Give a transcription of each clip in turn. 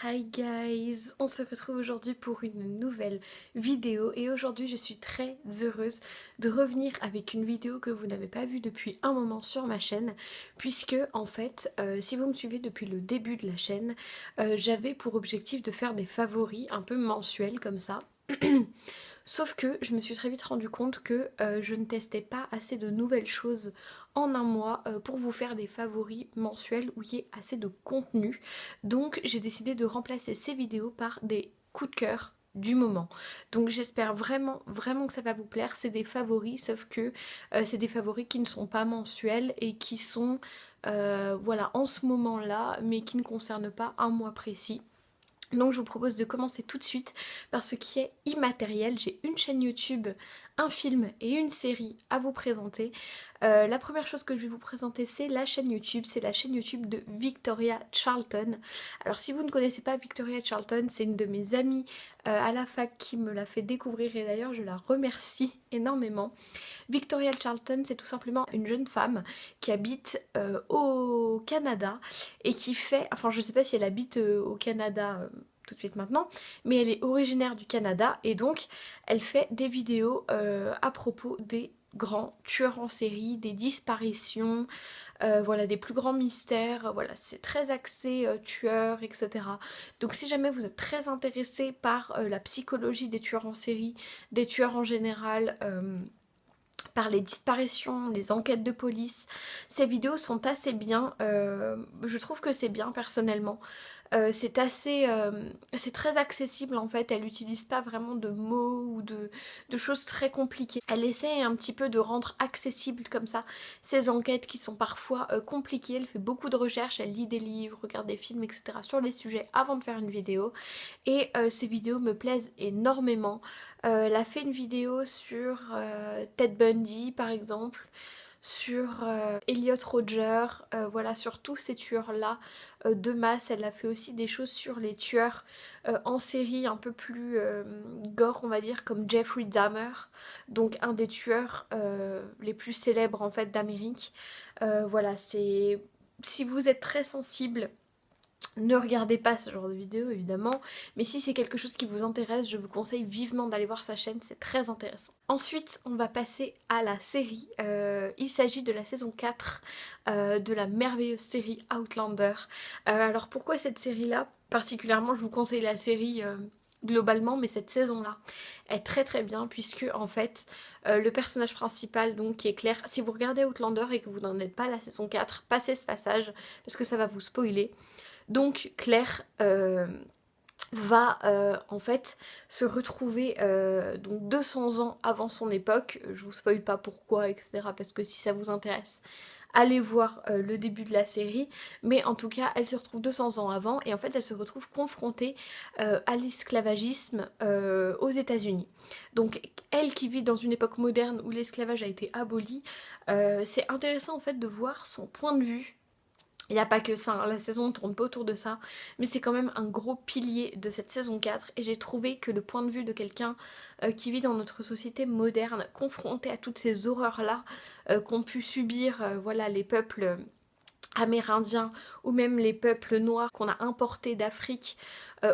Hi guys, on se retrouve aujourd'hui pour une nouvelle vidéo et aujourd'hui je suis très heureuse de revenir avec une vidéo que vous n'avez pas vue depuis un moment sur ma chaîne puisque en fait si vous me suivez depuis le début de la chaîne j'avais pour objectif de faire des favoris un peu mensuels comme ça. Sauf que je me suis très vite rendu compte que je ne testais pas assez de nouvelles choses en un mois pour vous faire des favoris mensuels où il y ait assez de contenu. Donc j'ai décidé de remplacer ces vidéos par des coups de cœur du moment. Donc j'espère vraiment que ça va vous plaire. C'est des favoris, sauf que c'est des favoris qui ne sont pas mensuels et qui sont voilà en ce moment-là, mais qui ne concernent pas un mois précis. Donc je vous propose de commencer tout de suite par ce qui est immatériel. J'ai une chaîne YouTube, un film et une série à vous présenter. La première chose que je vais vous présenter c'est la chaîne YouTube. C'est la chaîne YouTube de Victoria Charlton. Alors si vous ne connaissez pas Victoria Charlton, c'est une de mes amies à la fac qui me l'a fait découvrir et d'ailleurs je la remercie énormément. Victoria Charlton, c'est tout simplement une jeune femme qui habite au Canada et qui fait, enfin je sais pas si elle habite au Canada tout de suite maintenant, mais elle est originaire du Canada et donc elle fait des vidéos à propos des grands tueurs en série, des disparitions, voilà, des plus grands mystères, voilà, c'est très axé tueurs, etc. Donc si jamais vous êtes très intéressé par la psychologie des tueurs en série, des tueurs en général, par les disparitions, les enquêtes de police. Ces vidéos sont assez bien, je trouve que c'est bien personnellement. C'est assez, c'est très accessible en fait, elle n'utilise pas vraiment de mots ou de choses très compliquées. Elle essaie un petit peu de rendre accessible comme ça ces enquêtes qui sont parfois compliquées. Elle fait beaucoup de recherches, elle lit des livres, regarde des films, etc. sur les sujets avant de faire une vidéo. Et ces vidéos me plaisent énormément. Elle a fait une vidéo sur Ted Bundy par exemple, sur Elliot Rodger, voilà, sur tous ces tueurs-là de masse. Elle a fait aussi des choses sur les tueurs en série un peu plus gore, on va dire, comme Jeffrey Dahmer, donc un des tueurs les plus célèbres en fait d'Amérique. Voilà, c'est... Si vous êtes très sensible, ne regardez pas ce genre de vidéo évidemment, mais si c'est quelque chose qui vous intéresse, je vous conseille vivement d'aller voir sa chaîne, c'est très intéressant. Ensuite, on va passer à la série. Il s'agit de la saison 4 de la merveilleuse série Outlander. Alors pourquoi cette série-là particulièrement, je vous conseille la série globalement, mais cette saison-là est très bien puisque en fait le personnage principal donc qui est Claire, si vous regardez Outlander et que vous n'en êtes pas à la saison 4, passez ce passage parce que ça va vous spoiler. Donc Claire va en fait se retrouver donc 200 ans avant son époque. Je vous spoil pas pourquoi, etc. parce que si ça vous intéresse, allez voir le début de la série. Mais en tout cas, elle se retrouve 200 ans avant et en fait elle se retrouve confrontée à l'esclavagisme aux États-Unis. Donc elle qui vit dans une époque moderne où l'esclavage a été aboli, c'est intéressant en fait de voir son point de vue. Il n'y a pas que ça, hein, la saison ne tourne pas autour de ça, mais c'est quand même un gros pilier de cette saison 4 et j'ai trouvé que le point de vue de quelqu'un qui vit dans notre société moderne, confronté à toutes ces horreurs-là qu'ont pu subir voilà, les peuples amérindiens ou même les peuples noirs qu'on a importés d'Afrique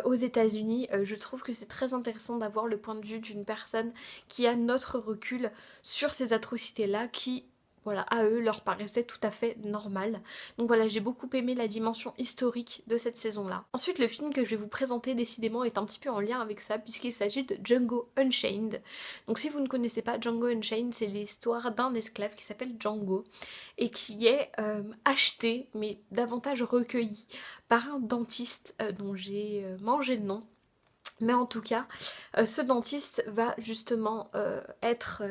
aux États-Unis, je trouve que c'est très intéressant d'avoir le point de vue d'une personne qui a notre recul sur ces atrocités-là qui, voilà, à eux leur paraissait tout à fait normal. Donc voilà, j'ai beaucoup aimé la dimension historique de cette saison-là. Ensuite, le film que je vais vous présenter décidément est un petit peu en lien avec ça puisqu'il s'agit de Django Unchained. Donc si vous ne connaissez pas Django Unchained, c'est l'histoire d'un esclave qui s'appelle Django et qui est acheté, mais davantage recueilli par un dentiste dont j'ai mangé le nom. Mais en tout cas, ce dentiste va justement être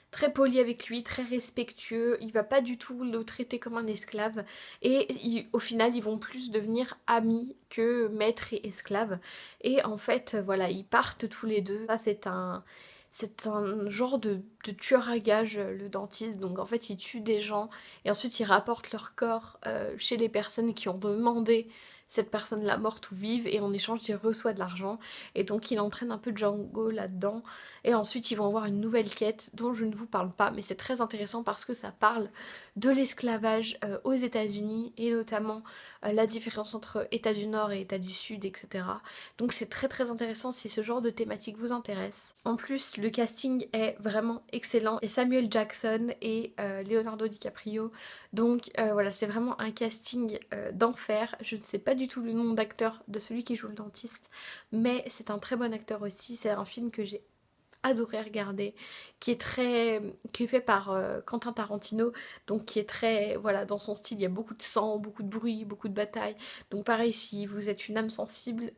très poli avec lui, très respectueux, il va pas du tout le traiter comme un esclave et au final ils vont plus devenir amis que maître et esclave et en fait voilà ils partent tous les deux. Ça c'est un genre de tueur à gages, le dentiste, donc en fait il tue des gens et ensuite il rapporte leur corps chez les personnes qui ont demandé cette personne-là morte ou vive et en échange il reçoit de l'argent et donc il entraîne un peu Django là-dedans et ensuite ils vont avoir une nouvelle quête dont je ne vous parle pas mais c'est très intéressant parce que ça parle de l'esclavage aux États-Unis et notamment la différence entre État du Nord et État du Sud, etc. Donc c'est très très intéressant si ce genre de thématique vous intéresse. En plus, le casting est vraiment excellent, et Samuel Jackson et Leonardo DiCaprio. Donc voilà, c'est vraiment un casting d'enfer. Je ne sais pas du tout le nom d'acteur de celui qui joue le dentiste, mais c'est un très bon acteur aussi. C'est un film que j'ai adoré regarder, qui est fait par Quentin Tarantino, donc qui est très, voilà, dans son style, il y a beaucoup de sang, beaucoup de bruit, beaucoup de bataille. Donc pareil, si vous êtes une âme sensible,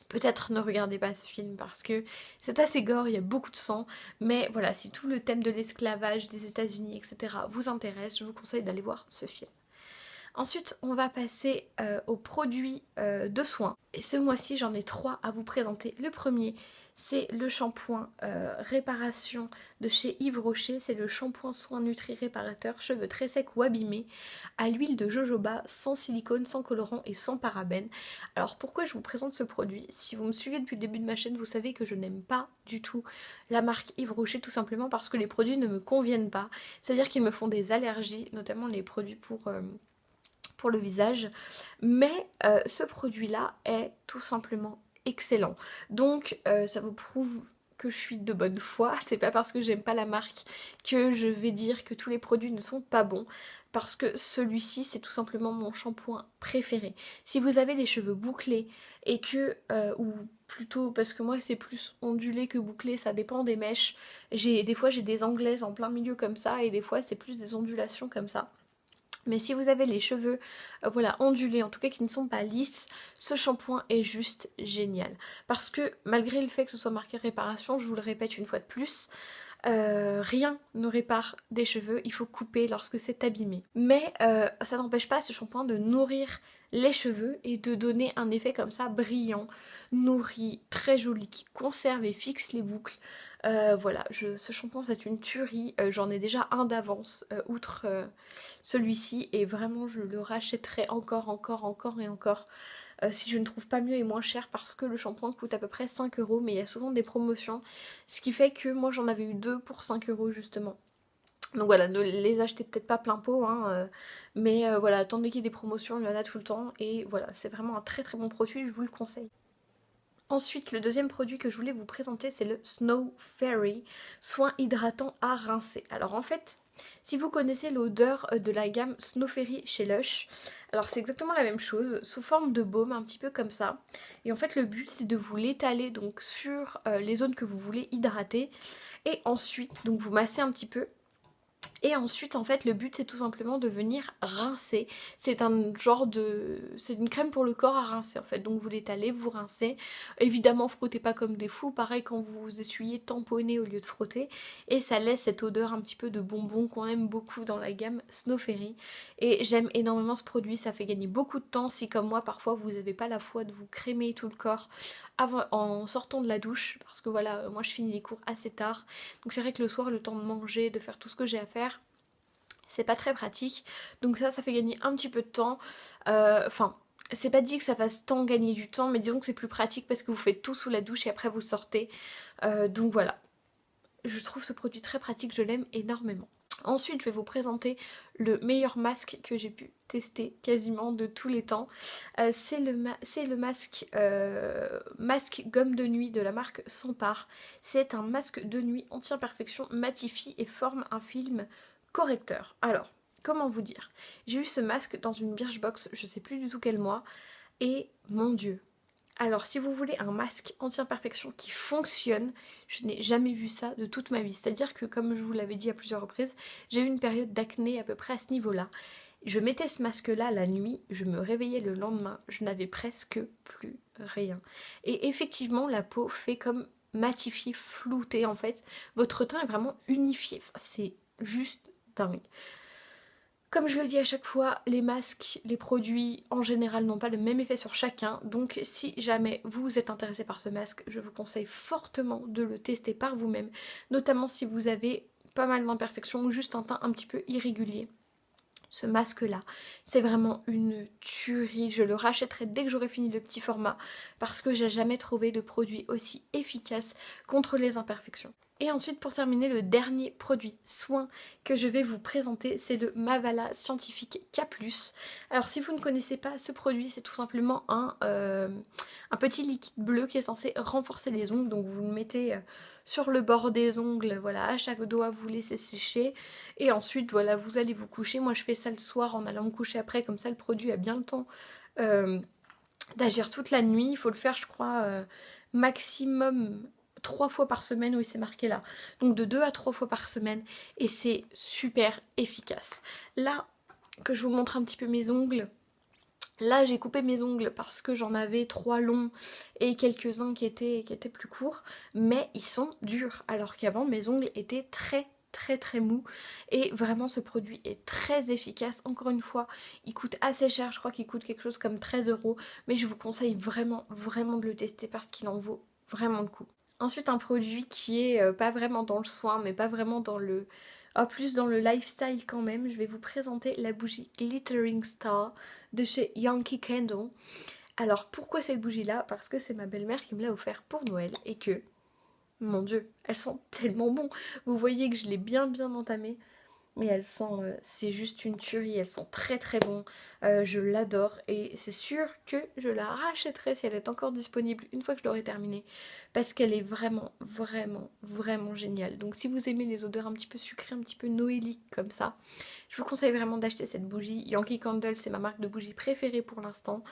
peut-être ne regardez pas ce film parce que c'est assez gore, il y a beaucoup de sang, mais voilà, si tout le thème de l'esclavage des États-Unis, etc. vous intéresse, je vous conseille d'aller voir ce film. Ensuite, on va passer aux produits de soins. Et ce mois-ci, j'en ai 3 à vous présenter. Le premier, c'est le shampoing réparation de chez Yves Rocher. C'est le shampoing soin nutri réparateur cheveux très secs ou abîmés à l'huile de jojoba, sans silicone, sans colorant et sans parabènes. Alors pourquoi je vous présente ce produit? Si vous me suivez depuis le début de ma chaîne, vous savez que je n'aime pas du tout la marque Yves Rocher, tout simplement parce que les produits ne me conviennent pas. C'est-à-dire qu'ils me font des allergies, notamment les produits pour le visage, mais ce produit là est tout simplement excellent. Donc ça vous prouve que je suis de bonne foi. C'est pas parce que j'aime pas la marque que je vais dire que tous les produits ne sont pas bons, parce que celui-ci c'est tout simplement mon shampoing préféré. Si vous avez les cheveux bouclés et que ou plutôt, parce que moi c'est plus ondulé que bouclé, ça dépend des mèches. Des fois j'ai des anglaises en plein milieu comme ça, et des fois c'est plus des ondulations comme ça. Mais si vous avez les cheveux voilà, ondulés, en tout cas qui ne sont pas lisses, ce shampoing est juste génial. Parce que malgré le fait que ce soit marqué réparation, je vous le répète une fois de plus, rien ne répare des cheveux, il faut couper lorsque c'est abîmé. Mais ça n'empêche pas ce shampoing de nourrir les cheveux et de donner un effet comme ça brillant, nourri, très joli, qui conserve et fixe les boucles. Voilà, ce shampoing c'est une tuerie, j'en ai déjà un d'avance outre celui-ci, et vraiment je le rachèterai encore et encore si je ne trouve pas mieux et moins cher, parce que le shampoing coûte à peu près 5 €, mais il y a souvent des promotions, ce qui fait que moi j'en avais eu 2 pour 5 € justement. Donc voilà, ne les achetez peut-être pas plein pot, hein, mais voilà, attendez qu'il y ait des promotions, il y en a tout le temps, et voilà, c'est vraiment un très très bon produit, je vous le conseille. Ensuite, le deuxième produit que je voulais vous présenter, c'est le Snow Fairy, soin hydratant à rincer. Alors en fait, si vous connaissez l'odeur de la gamme Snow Fairy chez Lush, alors c'est exactement la même chose, sous forme de baume, un petit peu comme ça. Et en fait, le but, c'est de vous l'étaler donc sur les zones que vous voulez hydrater. Et ensuite, donc vous massez un petit peu. Et ensuite, en fait, le but c'est tout simplement de venir rincer. C'est un genre de... c'est une crème pour le corps à rincer en fait. Donc vous l'étalez, vous rincez. Évidemment, frottez pas comme des fous. Pareil quand vous essuyez, tamponnez au lieu de frotter. Et ça laisse cette odeur un petit peu de bonbon qu'on aime beaucoup dans la gamme Snow Fairy. Et j'aime énormément ce produit. Ça fait gagner beaucoup de temps si comme moi, parfois, vous n'avez pas la foi de vous crémer tout le corps en sortant de la douche. Parce que voilà, moi je finis les cours assez tard. Donc c'est vrai que le soir, le temps de manger, de faire tout ce que j'ai à faire, c'est pas très pratique, donc ça fait gagner un petit peu de temps. Enfin, c'est pas dit que ça fasse tant gagner du temps, mais disons que c'est plus pratique parce que vous faites tout sous la douche et après vous sortez. Donc voilà, je trouve ce produit très pratique, je l'aime énormément. Ensuite, je vais vous présenter le meilleur masque que j'ai pu tester quasiment de tous les temps. C'est le masque gomme de nuit de la marque Sampar. C'est un masque de nuit anti-imperfection, matifie et forme un film correcteur. Alors, comment vous dire? J'ai eu ce masque dans une Birchbox, je sais plus du tout quel mois, et mon dieu. Alors si vous voulez un masque anti-imperfection qui fonctionne, je n'ai jamais vu ça de toute ma vie. C'est-à-dire que comme je vous l'avais dit à plusieurs reprises, j'ai eu une période d'acné à peu près à ce niveau-là. Je mettais ce masque-là la nuit, je me réveillais le lendemain, je n'avais presque plus rien. Et effectivement, la peau fait comme matifier, flouter en fait. Votre teint est vraiment unifié, enfin, c'est juste dingue. Comme je le dis à chaque fois, les masques, les produits en général n'ont pas le même effet sur chacun, donc si jamais vous êtes intéressé par ce masque, je vous conseille fortement de le tester par vous-même, notamment si vous avez pas mal d'imperfections ou juste un teint un petit peu irrégulier. Ce masque-là, c'est vraiment une tuerie, je le rachèterai dès que j'aurai fini le petit format, parce que j'ai jamais trouvé de produit aussi efficace contre les imperfections. Et ensuite pour terminer, le dernier produit soin que je vais vous présenter, c'est le Mavala Scientifique K+. Alors si vous ne connaissez pas ce produit, c'est tout simplement un petit liquide bleu qui est censé renforcer les ongles. Donc vous le mettez sur le bord des ongles, voilà, à chaque doigt vous laissez sécher. Et ensuite voilà, vous allez vous coucher. Moi je fais ça le soir en allant me coucher après, comme ça le produit a bien le temps d'agir toute la nuit. Il faut le faire je crois maximum 3 fois par semaine, oui c'est marqué là, donc de 2 à 3 fois par semaine, et c'est super efficace. Là que je vous montre un petit peu mes ongles, là j'ai coupé mes ongles parce que j'en avais 3 longs et quelques-uns qui étaient plus courts, mais ils sont durs, alors qu'avant mes ongles étaient très mou, et vraiment ce produit est très efficace. Encore une fois, il coûte assez cher, je crois qu'il coûte quelque chose comme 13 €, mais je vous conseille vraiment de le tester parce qu'il en vaut vraiment le coup. Ensuite un produit qui est pas vraiment dans le soin, mais pas vraiment dans le... plus dans le lifestyle quand même, je vais vous présenter la bougie Glittering Star de chez Yankee Candle. Alors pourquoi cette bougie là? Parce que c'est ma belle-mère qui me l'a offert pour Noël et que... Mon dieu, elle sent tellement bon. Vous voyez que je l'ai bien entamée. Mais elle sent, c'est juste une tuerie, elle sent très bon. Je l'adore et c'est sûr que je la rachèterai si elle est encore disponible une fois que je l'aurai terminée. Parce qu'elle est vraiment géniale. Donc si vous aimez les odeurs un petit peu sucrées, un petit peu noéliques comme ça, je vous conseille vraiment d'acheter cette bougie. Yankee Candle, c'est ma marque de bougie préférée pour l'instant.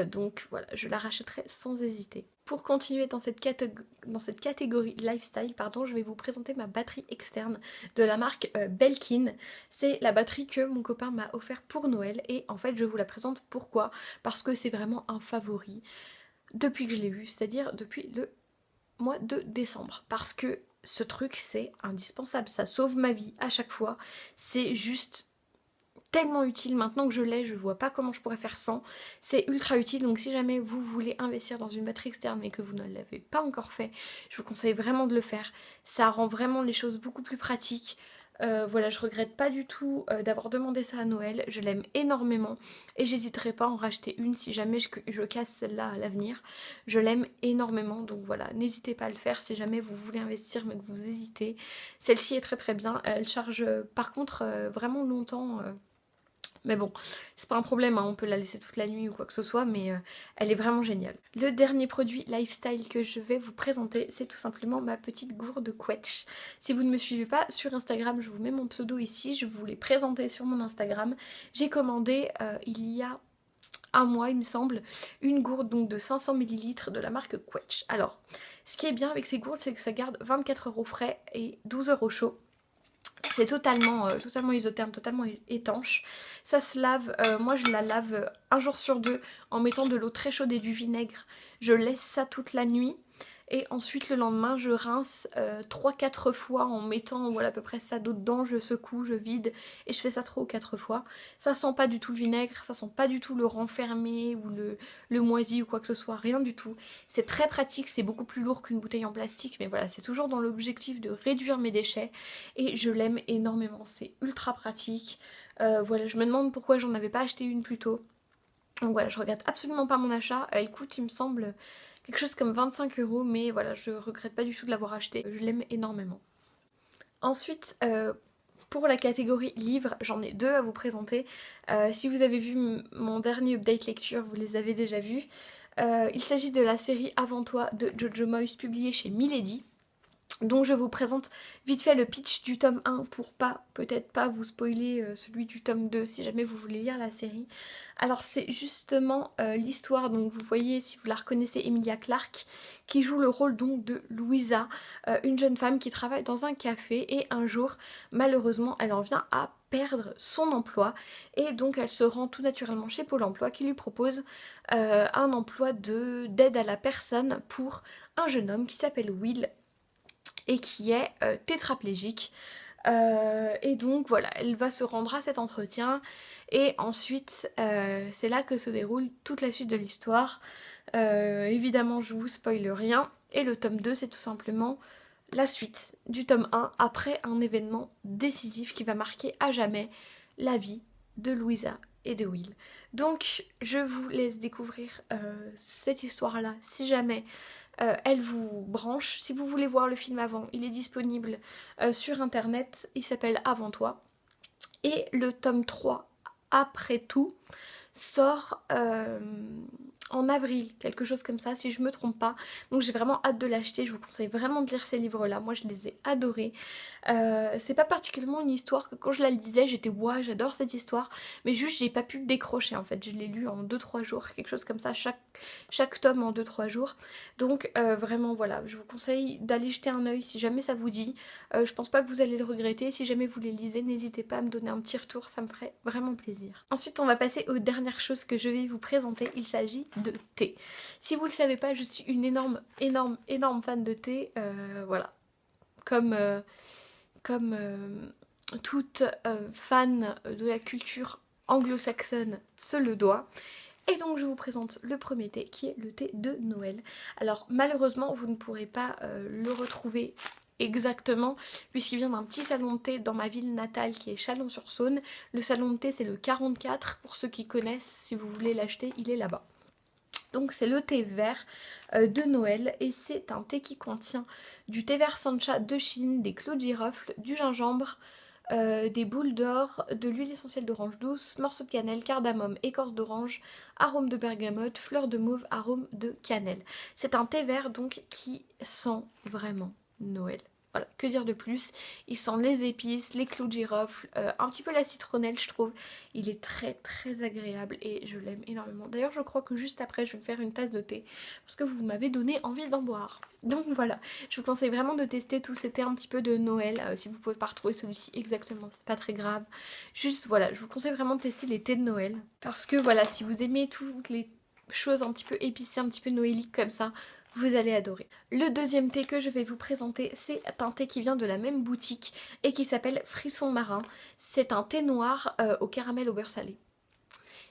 Donc voilà, je la rachèterai sans hésiter. Pour continuer dans cette catégorie lifestyle, pardon, je vais vous présenter ma batterie externe de la marque Belkin. C'est la batterie que mon copain m'a offert pour Noël et en fait je vous la présente pourquoi? Parce que c'est vraiment un favori depuis que je l'ai eu, c'est-à-dire depuis le mois de décembre. Parce que ce truc c'est indispensable, ça sauve ma vie à chaque fois, c'est juste tellement utile. Maintenant que je l'ai, je vois pas comment je pourrais faire sans. C'est ultra utile, donc si jamais vous voulez investir dans une batterie externe mais que vous ne l'avez pas encore fait, je vous conseille vraiment de le faire. Ça rend vraiment les choses beaucoup plus pratiques. Voilà, je regrette pas du tout d'avoir demandé ça à Noël, je l'aime énormément et j'hésiterai pas à en racheter une si jamais je casse celle-là à l'avenir. Je l'aime énormément, donc voilà, n'hésitez pas à le faire si jamais vous voulez investir mais que vous hésitez. Celle-ci est très bien, elle charge par contre vraiment longtemps. Mais bon, c'est pas un problème, hein, on peut la laisser toute la nuit ou quoi que ce soit, mais elle est vraiment géniale. Le dernier produit lifestyle que je vais vous présenter, c'est tout simplement ma petite gourde Quetch. Si vous ne me suivez pas sur Instagram, je vous mets mon pseudo ici, je vous l'ai présenté sur mon Instagram. J'ai commandé il y a un mois, il me semble, une gourde donc de 500 ml de la marque Quetch. Alors, ce qui est bien avec ces gourdes, c'est que ça garde 24 € frais et 12 € chaud. C'est totalement isotherme, totalement étanche. Ça se lave, moi je la lave un jour sur deux en mettant de l'eau très chaude et du vinaigre. Je laisse ça toute la nuit. Et ensuite le lendemain je rince 3-4 fois en mettant voilà, à peu près ça d'eau dedans, je secoue, je vide et je fais ça 3 ou 4 fois. Ça sent pas du tout le vinaigre, ça sent pas du tout le renfermé ou le moisi ou quoi que ce soit, rien du tout. C'est très pratique, c'est beaucoup plus lourd qu'une bouteille en plastique, mais voilà, c'est toujours dans l'objectif de réduire mes déchets et je l'aime énormément, c'est ultra pratique. Voilà, je me demande pourquoi j'en avais pas acheté une plus tôt. Donc voilà, je regrette absolument pas mon achat, elle coûte il me semble quelque chose comme 25 €, mais voilà, je regrette pas du tout de l'avoir acheté, je l'aime énormément. Ensuite, pour la catégorie livres, j'en ai 2 à vous présenter. Si vous avez vu mon dernier update lecture, vous les avez déjà vus. Il s'agit de la série Avant toi de Jojo Moyes publiée chez Milady. Donc je vous présente vite fait le pitch du tome 1 pour peut-être pas vous spoiler celui du tome 2 si jamais vous voulez lire la série. Alors c'est justement l'histoire, donc vous voyez si vous la reconnaissez, Emilia Clarke, qui joue le rôle donc de Louisa, une jeune femme qui travaille dans un café et un jour malheureusement elle en vient à perdre son emploi et donc elle se rend tout naturellement chez Pôle emploi qui lui propose un emploi d'aide à la personne pour un jeune homme qui s'appelle Will et qui est tétraplégique. Et donc voilà, elle va se rendre à cet entretien et ensuite c'est là que se déroule toute la suite de l'histoire. Évidemment je vous spoile rien et le tome 2 c'est tout simplement la suite du tome 1 après un événement décisif qui va marquer à jamais la vie de Louisa et de Will. Donc je vous laisse découvrir cette histoire là si jamais elle vous branche. Si vous voulez voir le film avant, il est disponible sur internet, il s'appelle Avant toi. Et le tome 3, après tout, sort en avril, quelque chose comme ça, si je me trompe pas. Donc j'ai vraiment hâte de l'acheter, je vous conseille vraiment de lire ces livres-là, moi je les ai adorés. C'est pas particulièrement une histoire que quand je la lisais, j'étais ouah, j'adore cette histoire, mais juste j'ai pas pu décrocher en fait. Je l'ai lu en 2-3 jours, quelque chose comme ça, chaque tome en 2-3 jours. Donc vraiment voilà, je vous conseille d'aller jeter un œil si jamais ça vous dit. Je pense pas que vous allez le regretter. Si jamais vous les lisez, n'hésitez pas à me donner un petit retour, ça me ferait vraiment plaisir. Ensuite on va passer aux dernières choses que je vais vous présenter. Il s'agit de thé. Si vous le savez pas, je suis une énorme fan de thé. Voilà, comme toute fan de la culture anglo-saxonne se le doit. Et donc je vous présente le premier thé qui est le thé de Noël. Alors malheureusement vous ne pourrez pas le retrouver exactement puisqu'il vient d'un petit salon de thé dans ma ville natale qui est Chalon-sur-Saône. Le salon de thé c'est le 44, pour ceux qui connaissent, si vous voulez l'acheter il est là-bas. Donc c'est le thé vert de Noël et c'est un thé qui contient du thé vert sancha de Chine, des clous de girofle, du gingembre, des boules d'or, de l'huile essentielle d'orange douce, morceaux de cannelle, cardamome, écorce d'orange, arôme de bergamote, fleur de mauve, arôme de cannelle. C'est un thé vert donc qui sent vraiment Noël. Voilà, que dire de plus? Il sent les épices, les clous de girofle, un petit peu la citronnelle je trouve. Il est très agréable et je l'aime énormément. D'ailleurs je crois que juste après je vais me faire une tasse de thé parce que vous m'avez donné envie d'en boire. Donc voilà, je vous conseille vraiment de tester tous ces thés un petit peu de Noël. Si vous pouvez pas retrouver celui-ci exactement, c'est pas très grave. Juste voilà, je vous conseille vraiment de tester les thés de Noël. Parce que voilà, si vous aimez toutes les choses un petit peu épicées, un petit peu noéliques comme ça, vous allez adorer. Le deuxième thé que je vais vous présenter, c'est un thé qui vient de la même boutique et qui s'appelle Frisson Marin. C'est un thé noir au caramel au beurre salé.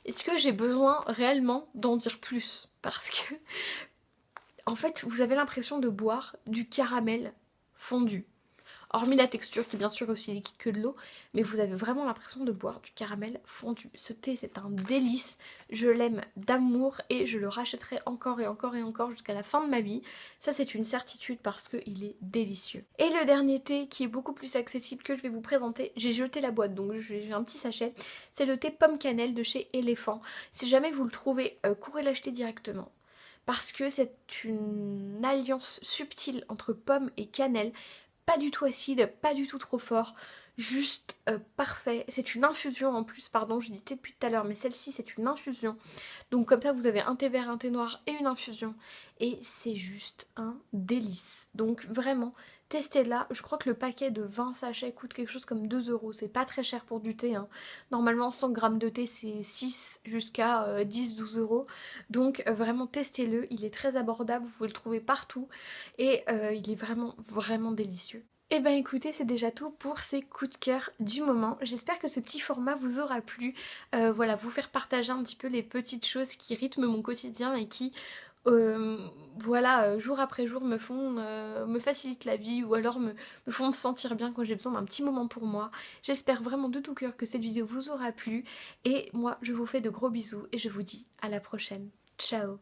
Est-ce que j'ai besoin réellement d'en dire plus? Parce que, en fait, vous avez l'impression de boire du caramel fondu. Hormis la texture qui bien sûr est aussi liquide que de l'eau, mais vous avez vraiment l'impression de boire du caramel fondu. Ce thé c'est un délice, je l'aime d'amour et je le rachèterai encore et encore et encore jusqu'à la fin de ma vie. Ça c'est une certitude parce qu'il est délicieux. Et le dernier thé qui est beaucoup plus accessible que je vais vous présenter, j'ai jeté la boîte donc j'ai un petit sachet, c'est le thé pomme cannelle de chez Elephant. Si jamais vous le trouvez, courez l'acheter directement. Parce que c'est une alliance subtile entre pomme et cannelle. Pas du tout acide, pas du tout trop fort, juste parfait. C'est une infusion en plus, pardon, je dis thé depuis tout à l'heure, mais celle-ci c'est une infusion. Donc comme ça vous avez un thé vert, un thé noir et une infusion. Et c'est juste un délice. Donc vraiment, testez-la. Je crois que le paquet de 20 sachets coûte quelque chose comme 2 €. C'est pas très cher pour du thé. Hein. Normalement 100 grammes de thé c'est 6 jusqu'à 10-12 €. Donc vraiment testez-le, il est très abordable, vous pouvez le trouver partout. Et il est vraiment délicieux. Et ben écoutez, c'est déjà tout pour ces coups de cœur du moment. J'espère que ce petit format vous aura plu. Voilà, vous faire partager un petit peu les petites choses qui rythment mon quotidien et qui, voilà, jour après jour me facilitent la vie ou alors me font me sentir bien quand j'ai besoin d'un petit moment pour moi. J'espère vraiment de tout cœur que cette vidéo vous aura plu. Et moi, je vous fais de gros bisous et je vous dis à la prochaine. Ciao!